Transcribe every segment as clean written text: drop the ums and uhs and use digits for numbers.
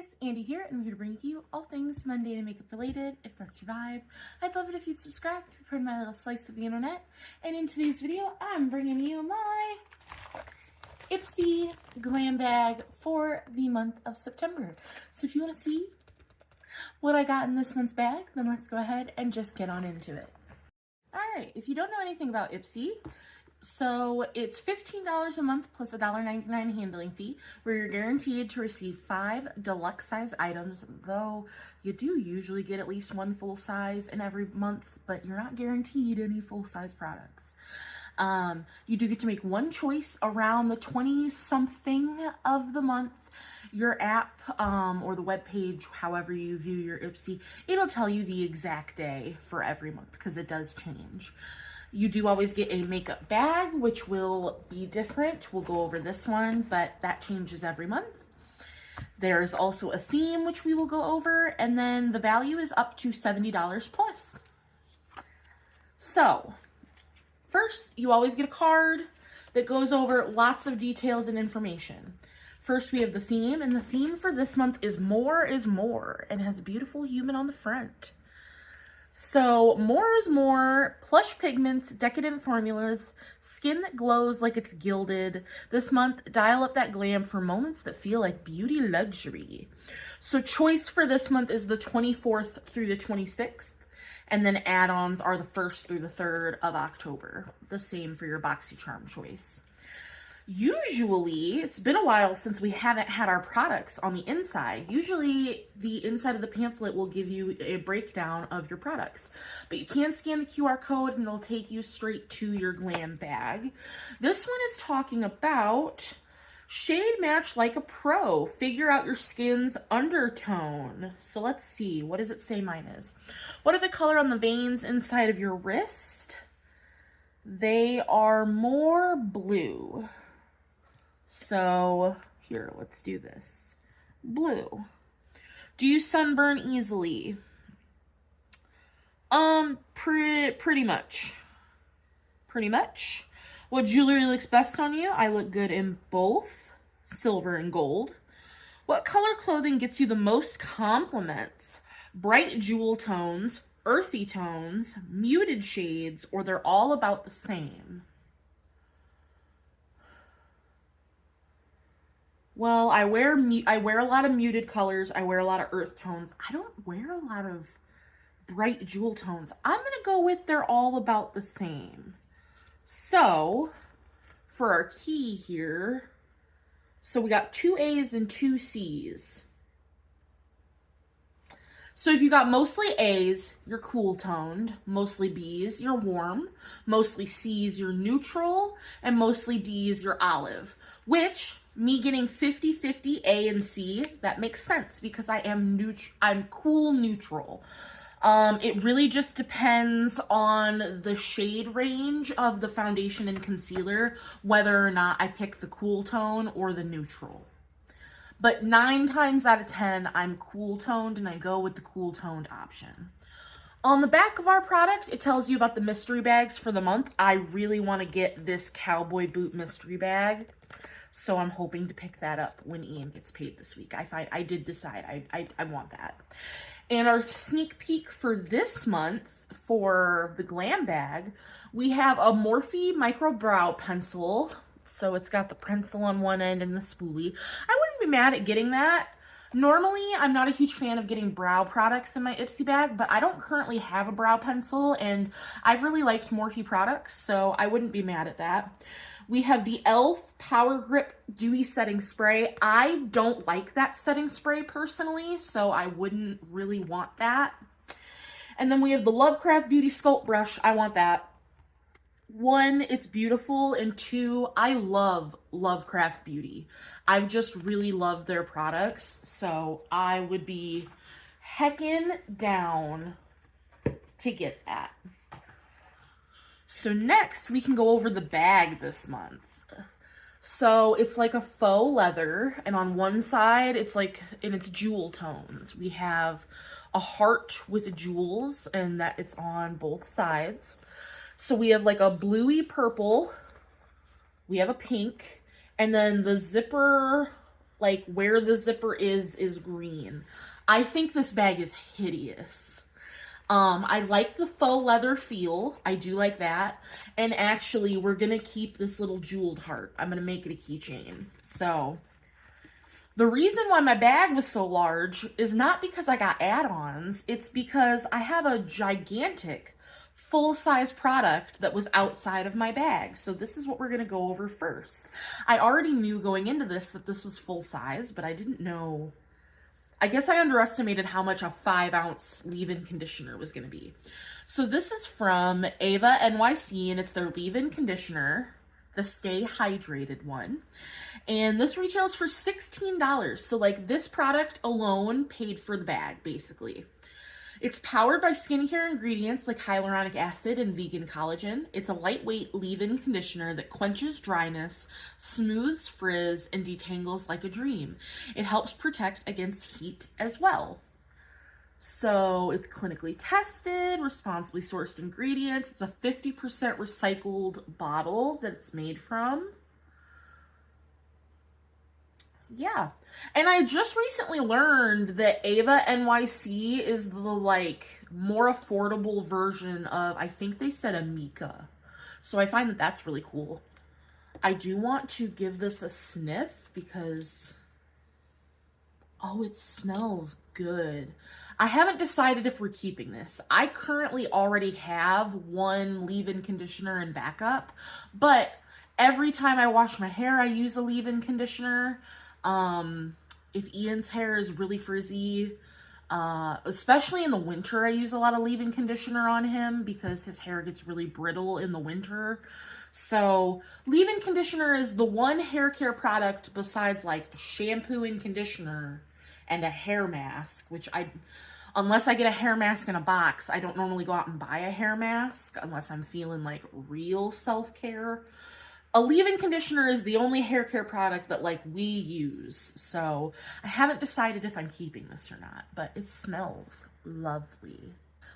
guys, Andy here, and I'm here to bring you all things mundane and makeup related. If that's your vibe, I'd love it if you'd subscribe to be part of my little slice of the internet. And in today's video, I'm bringing you my Ipsy glam bag for the month of September. So if you want to see what I got in this month's bag, then let's go ahead and just get on into it. Alright, if you don't know anything about Ipsy, so it's $15 a month plus a $1.99 handling fee, where you're guaranteed to receive 5 deluxe size items, though you do usually get at least one full size in every month, but you're not guaranteed any full size products. You do get to make one choice around the 20-something of the month. Your app or the web page, however you view your Ipsy, it'll tell you the exact day for every month because it does change. You do always get a makeup bag, which will be different. We'll go over this one, but that changes every month. There's also a theme, which we will go over, and then the value is up to $70 plus. So, first, you always get a card that goes over lots of details and information. First, we have the theme, and the theme for this month is More is More, and has a beautiful human on the front. So, more is more, plush pigments, decadent formulas, skin that glows like it's gilded. This month, dial up that glam for moments that feel like beauty luxury. So, choice for this month is the 24th through the 26th, and then add-ons are the 1st through the 3rd of October. The same for your BoxyCharm choice. Usually, it's been a while since we haven't had our products on the inside. Usually, the inside of the pamphlet will give you a breakdown of your products. But you can scan the QR code and it'll take you straight to your glam bag. This one is talking about shade match like a pro. Figure out your skin's undertone. So let's see. What does it say mine is? What are the color on the veins inside of your wrist? They are more blue. So, here, let's do this. Blue. Do you sunburn easily? Pretty much. Pretty much. What jewelry looks best on you? I look good in both silver and gold. What color clothing gets you the most compliments? Bright jewel tones, earthy tones, muted shades, or they're all about the same? Well, I wear a lot of muted colors. I wear a lot of earth tones. I don't wear a lot of bright jewel tones. I'm going to go with they're all about the same. So, for our key here, so we got 2 A's and 2 C's. So if you got mostly A's, you're cool toned, mostly B's, you're warm, mostly C's, you're neutral, and mostly D's, you're olive, which me getting 50-50 A and C, that makes sense because I'm cool neutral. It really just depends on the shade range of the foundation and concealer, whether or not I pick the cool tone or the neutral. But 9 times out of 10, I'm cool toned and I go with the cool toned option. On the back of our product, it tells you about the mystery bags for the month. I really want to get this cowboy boot mystery bag, so I'm hoping to pick that up when Ian gets paid this week. I did decide I want that. And our sneak peek for this month for the glam bag, we have a Morphe micro brow pencil. So it's got the pencil on one end and the spoolie. I wouldn't be mad at getting that. Normally, I'm not a huge fan of getting brow products in my Ipsy bag, but I don't currently have a brow pencil, and I've really liked Morphe products, so I wouldn't be mad at that. We have the e.l.f. Power Grip Dewy Setting Spray. I don't like that setting spray personally, so I wouldn't really want that. And then we have the Lovecraft Beauty Sculpt Brush. I want that. 1, it's beautiful, and 2, I love Lovecraft Beauty. I've just really loved their products, so I would be heckin' down to get that. So next, we can go over the bag this month. So it's like a faux leather, and on one side, it's like, in its jewel tones. We have a heart with jewels, and that it's on both sides. So we have like a bluey purple, we have a pink, and then the zipper like where the zipper is green. I think this bag is hideous. I like the faux leather feel. I do like that. And actually, we're going to keep this little jeweled heart. I'm going to make it a keychain. So, the reason why my bag was so large is not because I got add-ons. It's because I have a gigantic full-size product that was outside of my bag. So this is what we're going to go over first. I already knew going into this that this was full-size, but I didn't know. I guess I underestimated how much a 5-ounce leave-in conditioner was going to be. So this is from Ava NYC, and it's their leave-in conditioner, the Stay Hydrated one. And this retails for $16. So like this product alone paid for the bag, basically. It's powered by skincare ingredients like hyaluronic acid and vegan collagen. It's a lightweight leave-in conditioner that quenches dryness, smooths frizz, and detangles like a dream. It helps protect against heat as well. So it's clinically tested, responsibly sourced ingredients. It's a 50% recycled bottle that it's made from. Yeah. And I just recently learned that Ava NYC is the like more affordable version of, I think they said Amika. So I find that that's really cool. I do want to give this a sniff because, oh, it smells good. I haven't decided if we're keeping this. I currently already have one leave-in conditioner in backup, but every time I wash my hair, I use a leave-in conditioner. If Ian's hair is really frizzy, especially in the winter, I use a lot of leave-in conditioner on him because his hair gets really brittle in the winter. So leave-in conditioner is the one hair care product besides like shampoo and conditioner and a hair mask, which unless I get a hair mask in a box, I don't normally go out and buy a hair mask unless I'm feeling like real self-care. A leave-in conditioner is the only hair care product that like we use. So I haven't decided if I'm keeping this or not, but it smells lovely.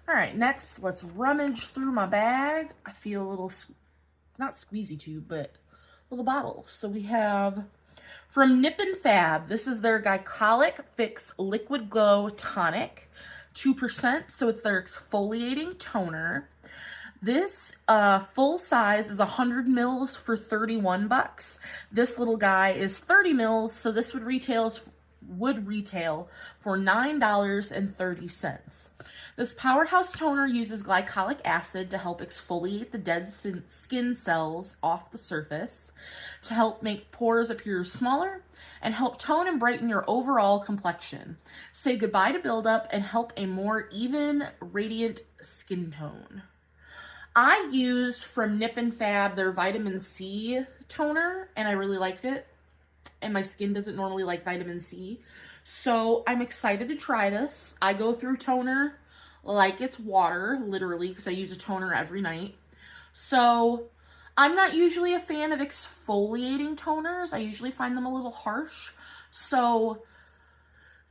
All right, next let's rummage through my bag. I feel a little, not squeezy tube, but little bottle. So we have from Nip and Fab, this is their Glycolic Fix Liquid Glow Tonic, 2%, so it's their exfoliating toner. This full size is 100 mils for $31. This little guy is 30 mils, so this would retail for $9.30. This powerhouse toner uses glycolic acid to help exfoliate the dead skin cells off the surface, to help make pores appear smaller, and help tone and brighten your overall complexion. Say goodbye to buildup and help a more even, radiant skin tone. I used from Nip and Fab their vitamin C toner, and I really liked it. And my skin doesn't normally like vitamin C. So I'm excited to try this. I go through toner like it's water, literally, because I use a toner every night. So I'm not usually a fan of exfoliating toners. I usually find them a little harsh. So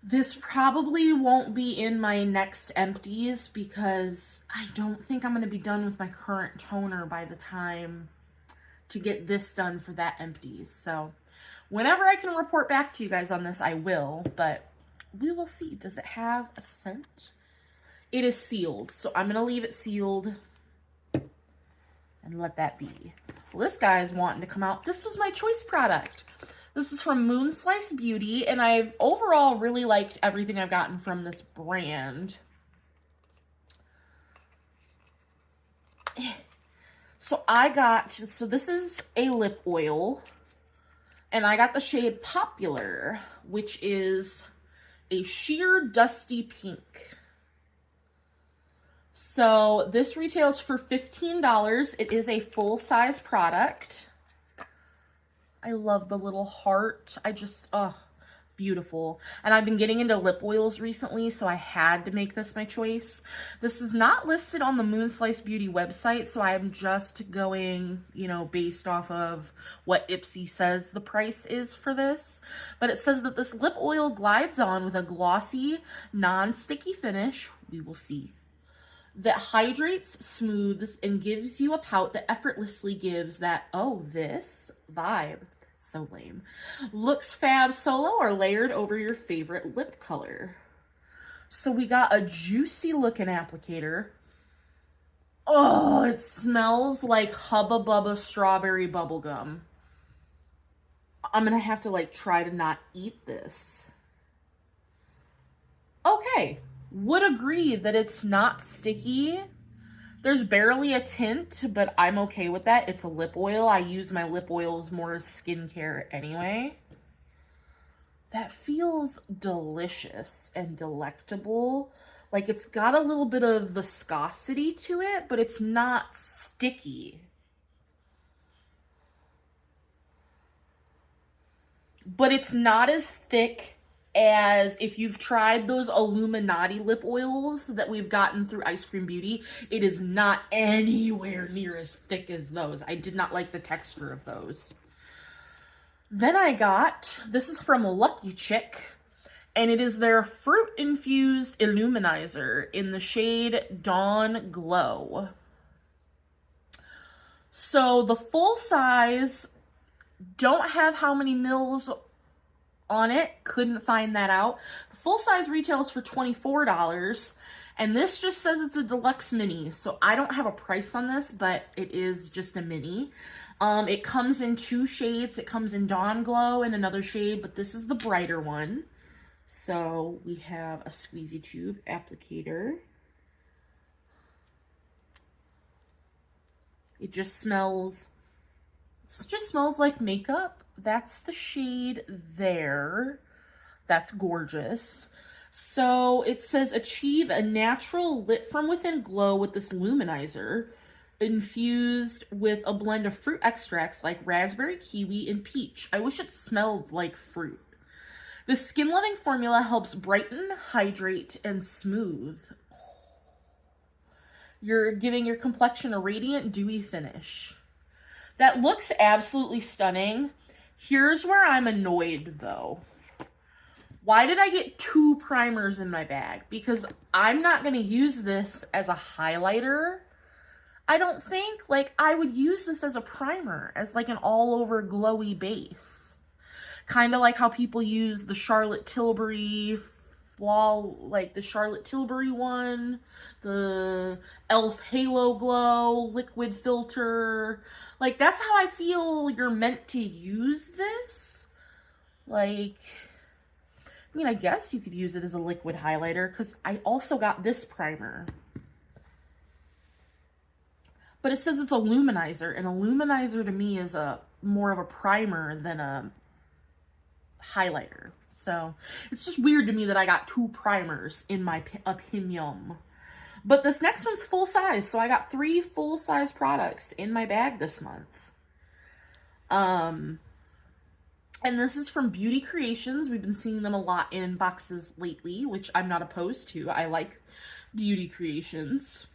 this probably won't be in my next empties because I don't think I'm going to be done with my current toner by the time to get this done for that empties. So whenever I can report back to you guys on this, I will, but we will see. Does it have a scent? It is sealed, so I'm going to leave it sealed and let that be. Well, this guy's wanting to come out. This was my choice product. This is from Moonslice Beauty, and I've overall really liked everything I've gotten from this brand. So this is a lip oil, and I got the shade Popular, which is a sheer dusty pink. So this retails for $15. It is a full-size product. I love the little heart. Beautiful. And I've been getting into lip oils recently, so I had to make this my choice. This is not listed on the Moonslice Beauty website, so I am just going, based off of what Ipsy says the price is for this. But it says that this lip oil glides on with a glossy, non-sticky finish. We will see. That hydrates, smooths, and gives you a pout that effortlessly gives that, this vibe. So lame. Looks fab solo or layered over your favorite lip color. So we got a juicy looking applicator. Oh, it smells like Hubba Bubba strawberry bubblegum. I'm gonna have to like try to not eat this. Okay, would agree that it's not sticky. There's barely a tint, but I'm okay with that. It's a lip oil. I use my lip oils more as skincare anyway. That feels delicious and delectable. Like it's got a little bit of viscosity to it, but it's not sticky. But it's not as thick as if you've tried those Illuminati lip oils that we've gotten through Ice Cream Beauty. It is not anywhere near as thick as those. I did not like the texture of those. Then I got, this is from Lucky Chick, and it is their fruit-infused illuminizer in the shade Dawn Glow. So the full size, don't have how many mils on it, couldn't find that out. The full size retails for $24, and this just says it's a deluxe mini, so I don't have a price on this, but it is just a mini. It comes in 2 shades. It comes in Dawn Glow and another shade, but this is the brighter one. So we have a squeezy tube applicator. It just smells like makeup. That's the shade there. That's gorgeous. So it says achieve a natural lit from within glow with this luminizer, infused with a blend of fruit extracts like raspberry, kiwi, and peach. I wish it smelled like fruit. The skin-loving formula helps brighten, hydrate, and smooth. You're giving your complexion a radiant, dewy finish. That looks absolutely stunning. Here's where I'm annoyed, though. Why did I get 2 primers in my bag? Because I'm not going to use this as a highlighter. I don't think. Like, I would use this as a primer, as like an all-over glowy base. Kind of like how people use the Charlotte Tilbury like the Charlotte Tilbury one, the e.l.f. Halo Glow liquid filter. Like, that's how I feel you're meant to use this. Like, I mean, I guess you could use it as a liquid highlighter, because I also got this primer. But it says it's a luminizer, and a luminizer to me is more of a primer than a highlighter. So it's just weird to me that I got 2 primers in my opinion. But this next one's full size, so I got 3 full size products in my bag this month. And this is from Beauty Creations. We've been seeing them a lot in boxes lately, which I'm not opposed to. I like Beauty Creations.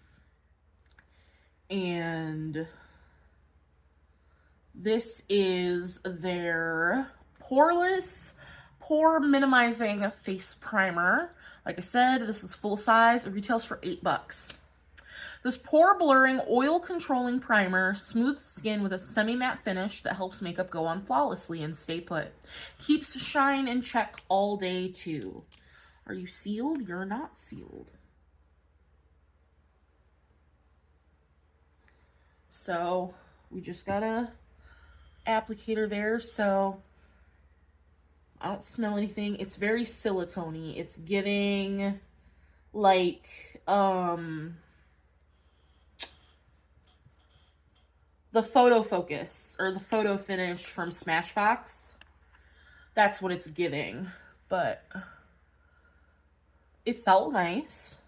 And this is their Poreless Pore Minimizing Face Primer. Like I said, this is full size. It retails for $8. This pore blurring, oil controlling primer smooths skin with a semi-matte finish that helps makeup go on flawlessly and stay put. Keeps shine in check all day too. Are you sealed? You're not sealed. So we just got a applicator there, so I don't smell anything. It's very silicone-y. It's giving like the photo focus or the photo finish from Smashbox. That's what it's giving, but it felt nice.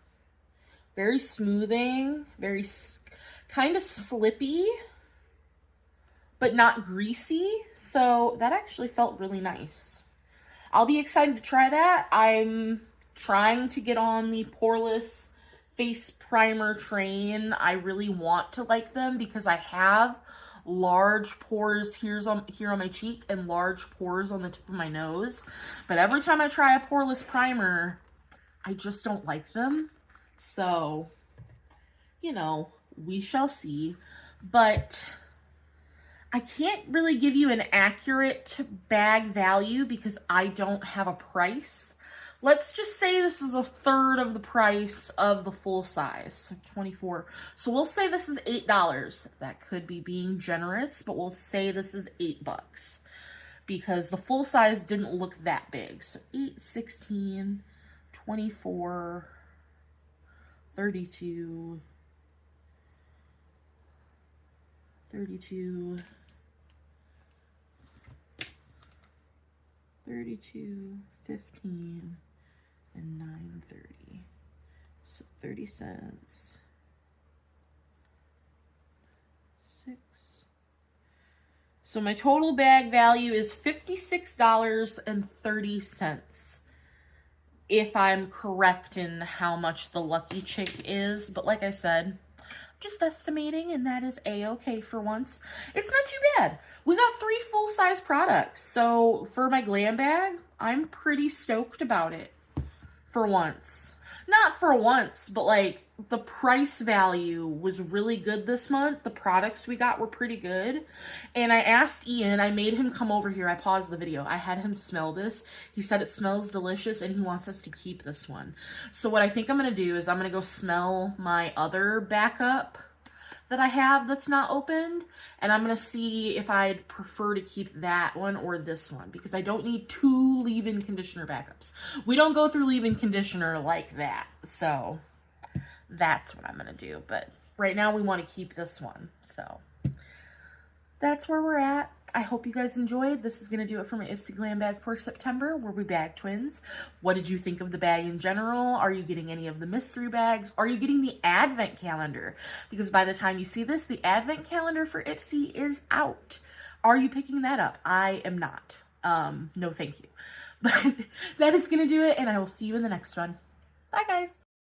Very smoothing, very kind of slippy, but not greasy. So that actually felt really nice. I'll be excited to try that. I'm trying to get on the poreless face primer train. I really want to like them because I have large pores here on my cheek and large pores on the tip of my nose. But every time I try a poreless primer, I just don't like them. So, you know, we shall see. But I can't really give you an accurate bag value because I don't have a price. Let's just say this is a third of the price of the full size, so 24. So we'll say this is $8. That could be being generous, but we'll say this is $8 because the full size didn't look that big. So 8, 16, 24, 32, 32, 32, 15, and 9.30. So 30 cents. 6. So my total bag value is $56.30. If I'm correct in how much the Lucky Chick is, but like I said, just estimating, and that is a-okay for once. It's not too bad. We got 3 full-size products, so for my glam bag, I'm pretty stoked about it for once. Not for once, but like the price value was really good this month. The products we got were pretty good. And I asked Ian, I made him come over here. I paused the video. I had him smell this. He said it smells delicious and he wants us to keep this one. So what I think I'm going to do is I'm going to go smell my other backup that I have that's not opened, and I'm gonna see if I'd prefer to keep that one or this one because I don't need 2 leave-in conditioner backups. We don't go through leave-in conditioner like that, so that's what I'm gonna do. But right now we want to keep this one, so that's where we're at. I hope you guys enjoyed. This is going to do it for my Ipsy Glam bag for September, where we bag twins. What did you think of the bag in general? Are you getting any of the mystery bags? Are you getting the advent calendar? Because by the time you see this, the advent calendar for Ipsy is out. Are you picking that up? I am not. No, thank you. But that is going to do it, and I will see you in the next one. Bye, guys.